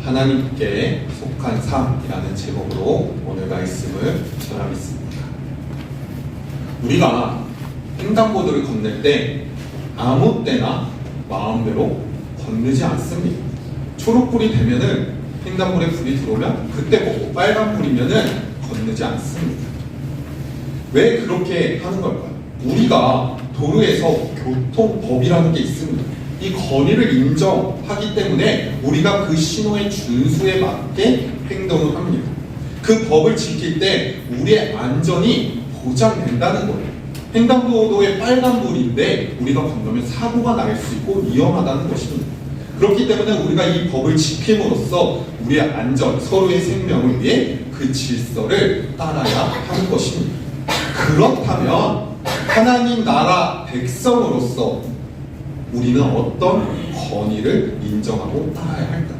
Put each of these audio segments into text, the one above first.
하나님께 속한 삶이라는 제목으로 오늘 말씀을 전하겠습니다. 우리가 횡단보도를 건널 때 아무 때나 마음대로 건너지 않습니다. 초록불이 되면은 횡단보도에 불이 들어오면 그때 보고 빨간불이면은 건너지 않습니다. 왜 그렇게 하는 걸까요? 우리가 도로에서 교통법이라는 게 있습니다. 이 거리를 인정하기 때문에 우리가 그 신호의 준수에 맞게 행동을 합니다. 그 법을 지킬 때 우리의 안전이 보장된다는 거예요. 횡단보도의 빨간불인데 우리가 건너면 사고가 날 수 있고 위험하다는 것입니다. 그렇기 때문에 우리가 이 법을 지킴으로써 우리의 안전, 서로의 생명을 위해 그 질서를 따라야 하는 것입니다. 그렇다면 하나님 나라 백성으로서 우리는 어떤 권위를 인정하고 따라야 할까요?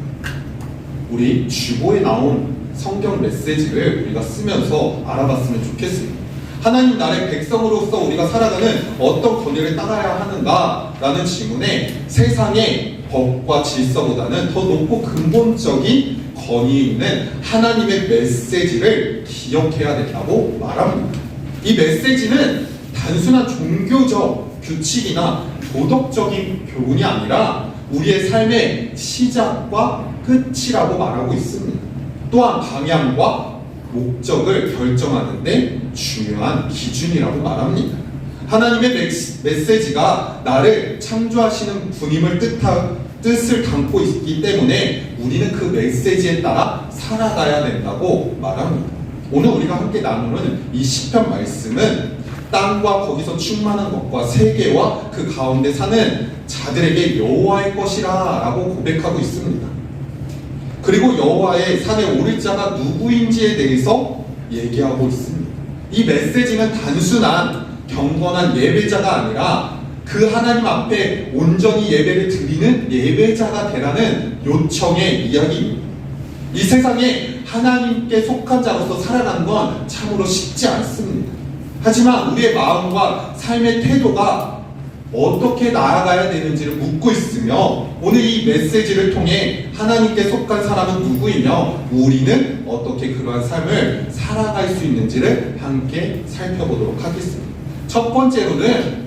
우리 주보에 나온 성경 메시지를 우리가 쓰면서 알아봤으면 좋겠습니다. 하나님 나라의 백성으로서 우리가 살아가는 어떤 권위를 따라야 하는가라는 질문에 세상의 법과 질서보다는 더 높고 근본적인 권위 있는 하나님의 메시지를 기억해야 된다고 말합니다. 이 메시지는 단순한 종교적 규칙이나 도덕적인 교훈이 아니라 우리의 삶의 시작과 끝이라고 말하고 있습니다. 또한 방향과 목적을 결정하는 데 중요한 기준이라고 말합니다. 하나님의 메시지가 나를 창조하시는 분임을 뜻을 담고 있기 때문에 우리는 그 메시지에 따라 살아가야 된다고 말합니다. 오늘 우리가 함께 나누는 이 시편 말씀은 땅과 거기서 충만한 것과 세계와 그 가운데 사는 자들에게 여호와의 것이라 라고 고백하고 있습니다. 그리고 여호와의 산에 오를 자가 누구인지에 대해서 얘기하고 있습니다. 이 메시지는 단순한 경건한 예배자가 아니라 그 하나님 앞에 온전히 예배를 드리는 예배자가 되라는 요청의 이야기입니다. 이 세상에 하나님께 속한 자로서 살아가는 건 참으로 쉽지 않습니다. 하지만 우리의 마음과 삶의 태도가 어떻게 나아가야 되는지를 묻고 있으며 오늘 이 메시지를 통해 하나님께 속한 사람은 누구이며 우리는 어떻게 그러한 삶을 살아갈 수 있는지를 함께 살펴보도록 하겠습니다. 첫 번째로는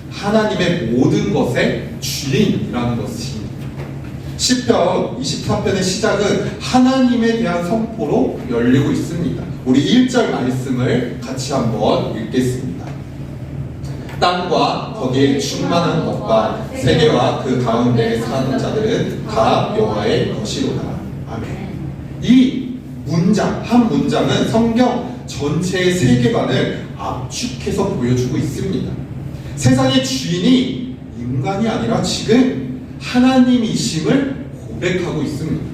하나님의 모든 것의 주인이라는 것입니다. 시편 24편의 시작은 하나님에 대한 선포로 열리고 있습니다. 우리 1절 말씀을 같이 한번 읽겠습니다. 땅과 거기에 충만한 것과 세계와 그 가운데 사는 자들은 다 여호와의 것이로다. 아멘. 이 문장, 한 문장은 성경 전체의 세계관을 압축해서 보여주고 있습니다. 세상의 주인이 인간이 아니라 지금 하나님이심을 고백하고 있습니다.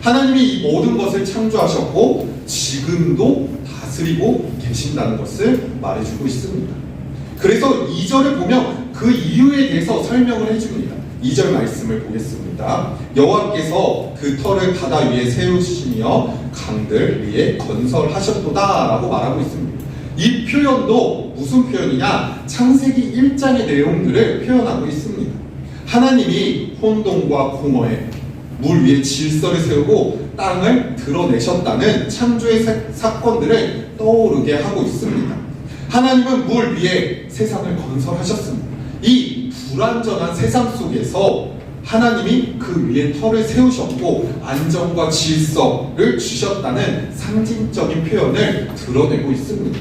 하나님이 이 모든 것을 창조하셨고 지금도 다스리고 계신다는 것을 말해주고 있습니다. 그래서 2절을 보면 그 이유에 대해서 설명을 해줍니다. 2절 말씀을 보겠습니다. 여호와께서 그 터를 바다 위에 세우시며 강들 위에 건설하셨도다 라고 말하고 있습니다. 이 표현도 무슨 표현이냐? 창세기 1장의 내용들을 표현하고 있습니다. 하나님이 혼돈과 공허에 물 위에 질서를 세우고 땅을 드러내셨다는 창조의 사건들을 떠오르게 하고 있습니다. 하나님은 물 위에 세상을 건설하셨습니다. 이 불완전한 세상 속에서 하나님이 그 위에 터를 세우셨고 안정과 질서를 주셨다는 상징적인 표현을 드러내고 있습니다.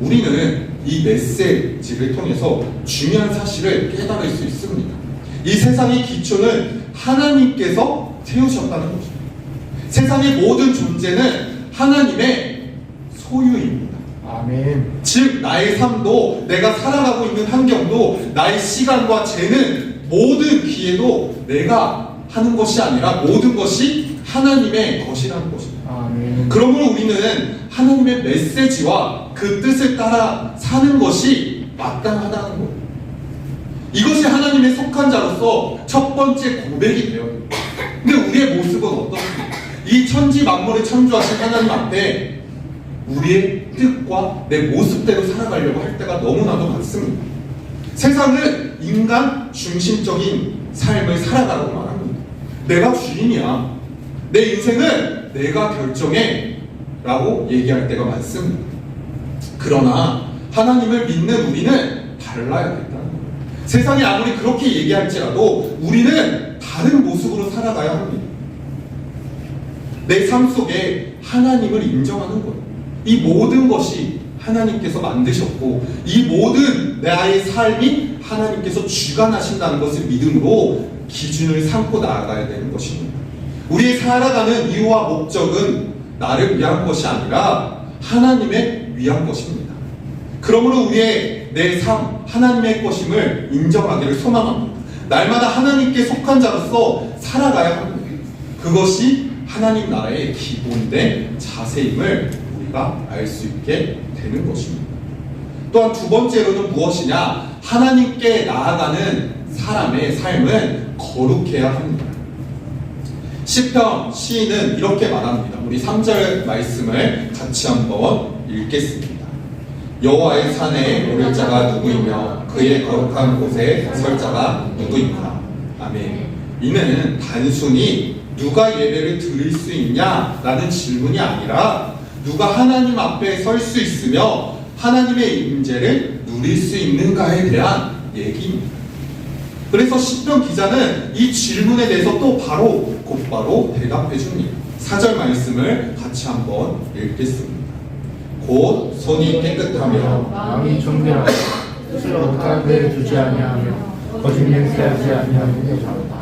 우리는 이 메시지를 통해서 중요한 사실을 깨달을 수 있습니다. 이 세상의 기초는 하나님께서 세우셨다는 것입니다. 세상의 모든 존재는 하나님의 소유입니다. 아멘. 즉 나의 삶도 내가 살아가고 있는 환경도 나의 시간과 재능 모든 기회도 내가 하는 것이 아니라 모든 것이 하나님의 것이라는 것입니다. 아멘. 그러므로 우리는 하나님의 메시지와 그 뜻을 따라 사는 것이 마땅하다는 거예요. 이것이 하나님의 속한 자로서 첫 번째 고백이 되어요. 근데 우리의 모습은 어떻습니까? 이 천지 만물을 창조하신 하나님 앞에 우리의 뜻과 내 모습대로 살아가려고 할 때가 너무나도 많습니다. 세상은 인간 중심적인 삶을 살아가라고 말합니다. 내가 주인이야. 내 인생은 내가 결정해 라고 얘기할 때가 많습니다. 그러나 하나님을 믿는 우리는 달라야겠다는 거예요. 세상이 아무리 그렇게 얘기할지라도 우리는 다른 모습으로 살아가야 합니다. 내 삶 속에 하나님을 인정하는 거예요. 이 모든 것이 하나님께서 만드셨고 이 모든 나의 삶이 하나님께서 주관하신다는 것을 믿음으로 기준을 삼고 나아가야 되는 것입니다. 우리의 살아가는 이유와 목적은 나를 위한 것이 아니라 하나님의 위한 것입니다. 그러므로 우리의 내 삶, 하나님의 것임을 인정하기를 소망합니다. 날마다 하나님께 속한 자로서 살아가야 합니다. 그것이 하나님 나라의 기본된 자세임을 우리가 알 수 있게 되는 것입니다. 또한 두 번째로는 무엇이냐? 하나님께 나아가는 사람의 삶은 거룩해야 합니다. 시편 시인은 이렇게 말합니다. 우리 3절 말씀을 같이 한번 읽겠습니다. 여호와의 산에 오를 자가 누구이며 그의 거룩한 곳에 설 자가 누구인가? 아멘. 이는 단순히 누가 예배를 드릴 수 있냐라는 질문이 아니라 누가 하나님 앞에 설 수 있으며 하나님의 임재를 누릴 수 있는가에 대한 얘기입니다. 그래서 시편 기자는 이 질문에 대해서 또 곧바로 대답해 줍니다. 4절 말씀을 같이 한번 읽겠습니다. 곧 손이 깨끗하며 마음이 정결하고 뜻을 억하게 두지 아니하며 거짓 맹세하지 아니하며.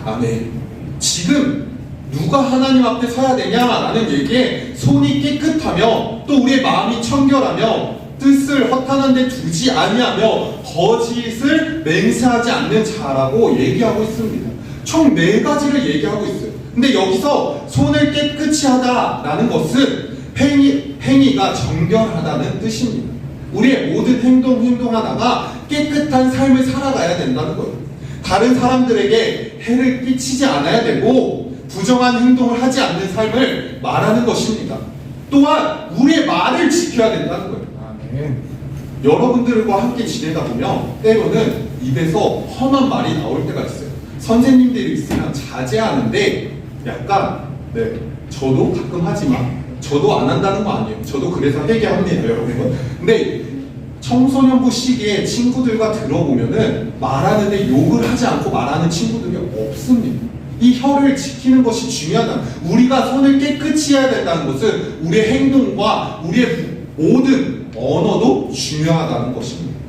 아멘. 지금 누가 하나님 앞에 서야 되냐라는 얘기에 손이 깨끗하며 또 우리의 마음이 청결하며 뜻을 허탄한 데 두지 아니하며 거짓을 맹세하지 않는 자라고 얘기하고 있습니다. 총 4가지를 얘기하고 있어요. 근데 여기서 손을 깨끗이 하다라는 것은 행위가 정결하다는 뜻입니다. 우리의 모든 행동 하나가 깨끗한 삶을 살아가야 된다는 거예요. 다른 사람들에게 해를 끼치지 않아야 되고 부정한 행동을 하지 않는 삶을 말하는 것입니다. 또한 우리의 말을 지켜야 된다는 거예요. 여러분들과 함께 지내다 보면 때로는 입에서 험한 말이 나올 때가 있어요. 선생님들이 있으면 자제하는데 약간 저도 가끔 하지만 저도 안 한다는 거 아니에요. 저도 그래서 회개합니다, 여러분. 근데 청소년부 시기에 친구들과 들어보면은 말하는데 욕을 하지 않고 말하는 친구들이 없습니다. 이 혀를 지키는 것이 중요하다. 우리가 손을 깨끗이 해야 된다는 것은 우리의 행동과 우리의 모든 언어도 중요하다는 것입니다.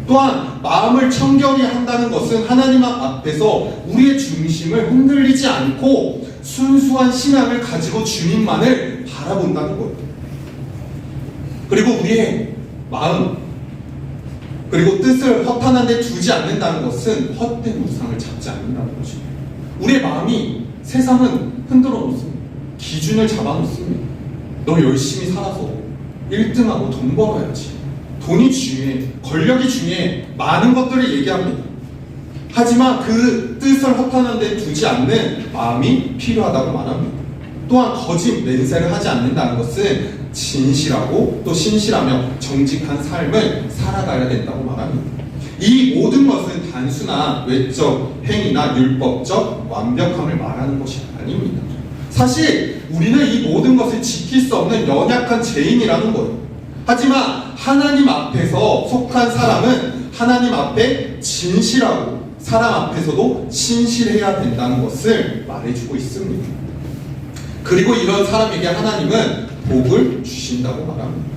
또한 마음을 청결히 한다는 것은 하나님 앞에서 우리의 중심을 흔들리지 않고 순수한 신앙을 가지고 주님만을 바라본다는 거예요. 그리고 우리의 마음 그리고 뜻을 허탄한 데 두지 않는다는 것은 헛된 우상을 잡지 않는다는 것입니다. 우리의 마음이 세상은 흔들어 놓습니다. 기준을 잡아 놓습니다. 너 열심히 살아서 1등하고 돈 벌어야지. 돈이 중요해. 권력이 중요해. 많은 것들을 얘기합니다. 하지만 그 뜻을 허탄한 데 두지 않는 마음이 필요하다고 말합니다. 또한 거짓 맹세를 하지 않는다는 것은 진실하고 또 신실하며 정직한 삶을 살아가야 된다고 말합니다. 이 모든 것은 단순한 외적 행위나 율법적 완벽함을 말하는 것이 아닙니다. 사실 우리는 이 모든 것을 지킬 수 없는 연약한 죄인이라는 거예요. 하지만 하나님 앞에서 속한 사람은 하나님 앞에 진실하고 사람 앞에서도 신실해야 된다는 것을 말해주고 있습니다. 그리고 이런 사람에게 하나님은 복을 주신다고 말합니다.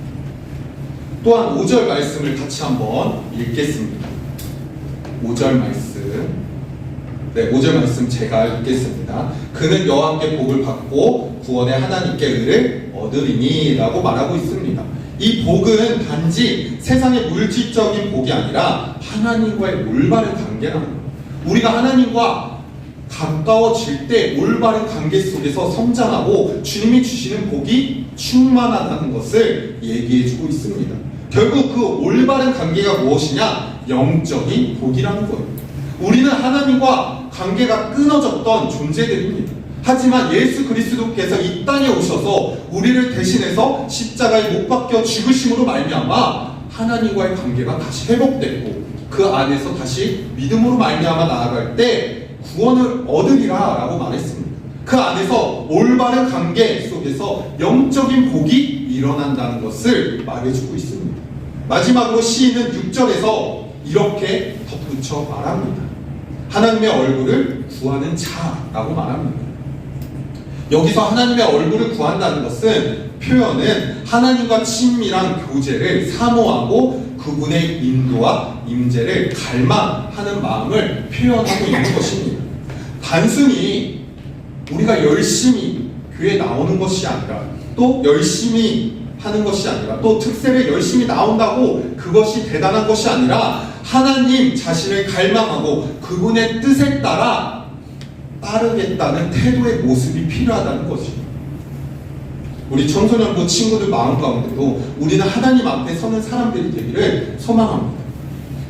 또한 5절 말씀을 같이 한번 읽겠습니다. 5절 말씀. 5절 말씀 제가 읽겠습니다. 그는 여호와께 복을 받고 구원의 하나님께 의를 얻으리니 라고 말하고 있습니다. 이 복은 단지 세상의 물질적인 복이 아니라 하나님과의 올바른 관계라는 거예요. 우리가 하나님과 가까워질 때 올바른 관계 속에서 성장하고 주님이 주시는 복이 충만하다는 것을 얘기해주고 있습니다. 결국 그 올바른 관계가 무엇이냐? 영적인 복이라는 거예요. 우리는 하나님과 관계가 끊어졌던 존재들입니다. 하지만 예수 그리스도께서 이 땅에 오셔서 우리를 대신해서 십자가에 못 박혀 죽으심으로 말미암아 하나님과의 관계가 다시 회복됐고 그 안에서 다시 믿음으로 말미암아 나아갈 때 구원을 얻으리라 라고 말했습니다. 그 안에서 올바른 관계 속에서 영적인 복이 일어난다는 것을 말해주고 있습니다. 마지막으로 시인은 6절에서 이렇게 덧붙여 말합니다. 하나님의 얼굴을 구하는 자라고 말합니다. 여기서 하나님의 얼굴을 구한다는 것은 표현은 하나님과 친밀한 교제를 사모하고 그분의 인도와 임재를 갈망하는 마음을 표현하고 있는 것입니다. 단순히 우리가 열심히 교회에 나오는 것이 아니라, 또 열심히 하는 것이 아니라, 또 특세를 열심히 나온다고 그것이 대단한 것이 아니라 하나님 자신을 갈망하고 그분의 뜻에 따르겠다는 태도의 모습이 필요하다는 것입니다. 우리 청소년부 친구들 마음 가운데도 우리는 하나님 앞에 서는 사람들이 되기를 소망합니다.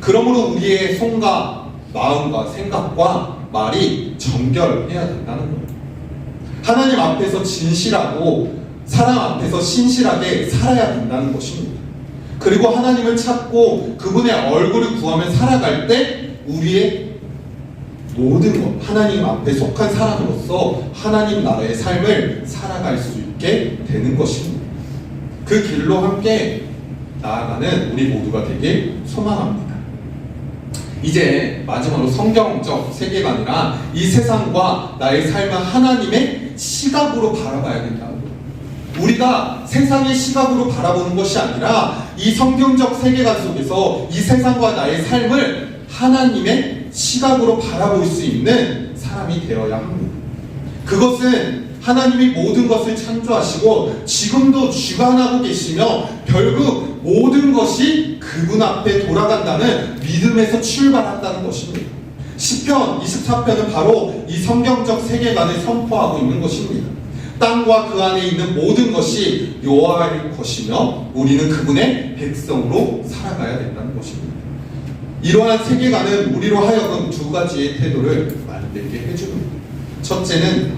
그러므로 우리의 손과 마음과 생각과 말이 정결해야 된다는 거예요. 하나님 앞에서 진실하고 사람 앞에서 신실하게 살아야 된다는 것입니다. 그리고 하나님을 찾고 그분의 얼굴을 구하며 살아갈 때 우리의 모든 것, 하나님 앞에 속한 사람으로서 하나님 나라의 삶을 살아갈 수 있게 되는 것입니다. 그 길로 함께 나아가는 우리 모두가 되길 소망합니다. 이제 마지막으로 성경적 세계관이라 이 세상과 나의 삶은 하나님의 시각으로 바라봐야 된다는 거예요. 우리가 세상의 시각으로 바라보는 것이 아니라 이 성경적 세계관 속에서 이 세상과 나의 삶을 하나님의 시각으로 바라볼 수 있는 사람이 되어야 합니다. 그것은 하나님이 모든 것을 창조하시고 지금도 주관하고 계시며 결국 모든 것이 그분 앞에 돌아간다는 믿음에서 출발한다는 것입니다. 시편 24편은 바로 이 성경적 세계관을 선포하고 있는 것입니다. 땅과 그 안에 있는 모든 것이 여호와의 것이며 우리는 그분의 백성으로 살아가야 된다는 것입니다. 이러한 세계관은 우리로 하여금 두 가지의 태도를 만들게 해줍니다. 첫째는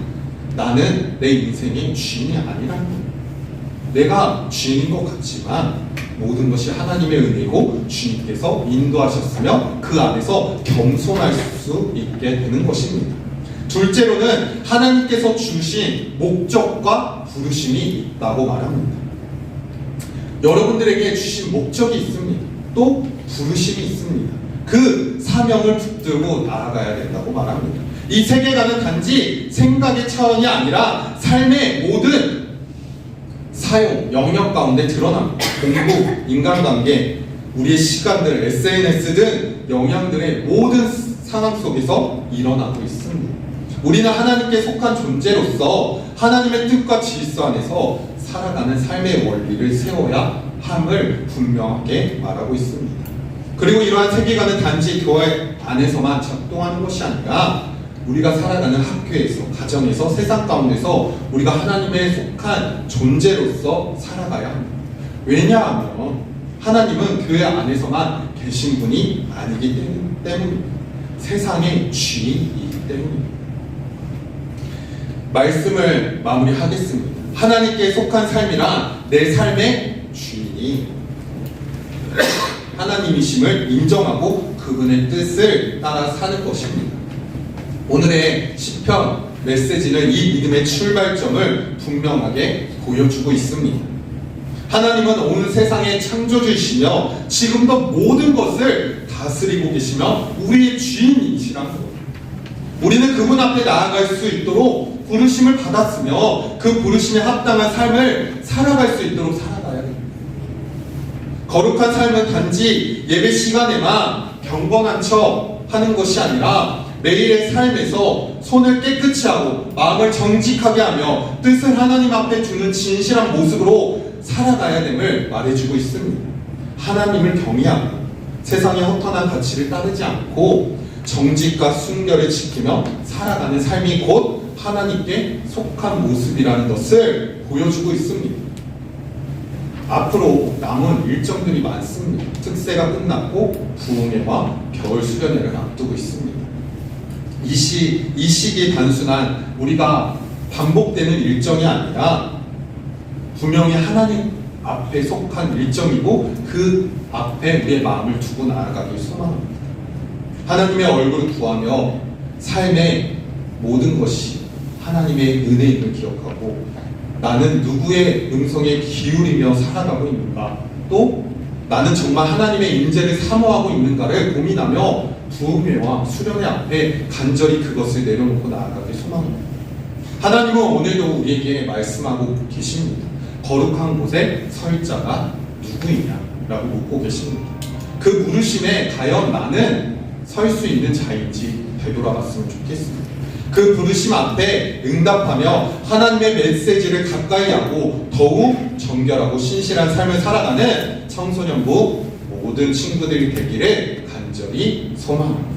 나는 내 인생의 주인이 아니라는 거예요. 내가 주인인 것 같지만 모든 것이 하나님의 은혜고 주님께서 인도하셨으며 그 안에서 겸손할 수 있게 되는 것입니다. 둘째로는 하나님께서 주신 목적과 부르심이 있다고 말합니다. 여러분들에게 주신 목적이 있습니다. 또 부르심이 있습니다. 그 사명을 붙들고 나아가야 된다고 말합니다. 이 세계관은 단지 생각의 차원이 아니라 삶의 모든 사용, 영역 가운데 드러납니다. 공부, 인간관계, 우리의 시간들, SNS 등 영향들의 모든 상황 속에서 일어나고 있습니다. 우리는 하나님께 속한 존재로서 하나님의 뜻과 질서 안에서 살아가는 삶의 원리를 세워야 함을 분명하게 말하고 있습니다. 그리고 이러한 세계관은 단지 교회 안에서만 작동하는 것이 아니라 우리가 살아가는 학교에서, 가정에서, 세상 가운데서 우리가 하나님의 속한 존재로서 살아가야 합니다. 왜냐하면 하나님은 교회 안에서만 계신 분이 아니기 때문입니다. 세상의 주인이기 때문입니다. 말씀을 마무리하겠습니다. 하나님께 속한 삶이란 내 삶의 주인이 하나님이심을 인정하고 그분의 뜻을 따라 사는 것입니다. 오늘의 시편 메시지는 이 믿음의 출발점을 분명하게 보여주고 있습니다. 하나님은 온 세상의 창조주이시며 지금도 모든 것을 다스리고 계시며 우리의 주인이시라는 것. 우리는 그분 앞에 나아갈 수 있도록 부르심을 받았으며 그 부르심에 합당한 삶을 살아갈 수 있도록 살아가야 됩니다. 거룩한 삶은 단지 예배 시간에만 경건한 척 하는 것이 아니라 매일의 삶에서 손을 깨끗이 하고 마음을 정직하게 하며 뜻을 하나님 앞에 두는 진실한 모습으로 살아가야 됨을 말해주고 있습니다. 하나님을 경외하고 세상의 허탄한 가치를 따르지 않고 정직과 순결을 지키며 살아가는 삶이 곧 하나님께 속한 모습이라는 것을 보여주고 있습니다. 앞으로 남은 일정들이 많습니다. 특세가 끝났고 부흥회와 겨울 수련회를 앞두고 있습니다. 이 시기 단순한 우리가 반복되는 일정이 아니라 분명히 하나님 앞에 속한 일정이고 그 앞에 우리의 마음을 두고 나아가길 소망합니다. 하나님의 얼굴을 구하며 삶의 모든 것이 하나님의 은혜임을 기억하고 나는 누구의 음성에 기울이며 살아가고 있는가, 또 나는 정말 하나님의 인재를 사모하고 있는가를 고민하며 부흥회와 수련회 앞에 간절히 그것을 내려놓고 나아가길 소망합니다. 하나님은 오늘도 우리에게 말씀하고 계십니다. 거룩한 곳에 설 자가 누구이냐라고 묻고 계십니다. 그 물으심에 과연 나는 설 수 있는 자인지 되돌아봤으면 좋겠습니다. 그 부르심 앞에 응답하며 하나님의 메시지를 가까이 하고 더욱 정결하고 신실한 삶을 살아가는 청소년부 모든 친구들이 되기를 간절히 소망합니다.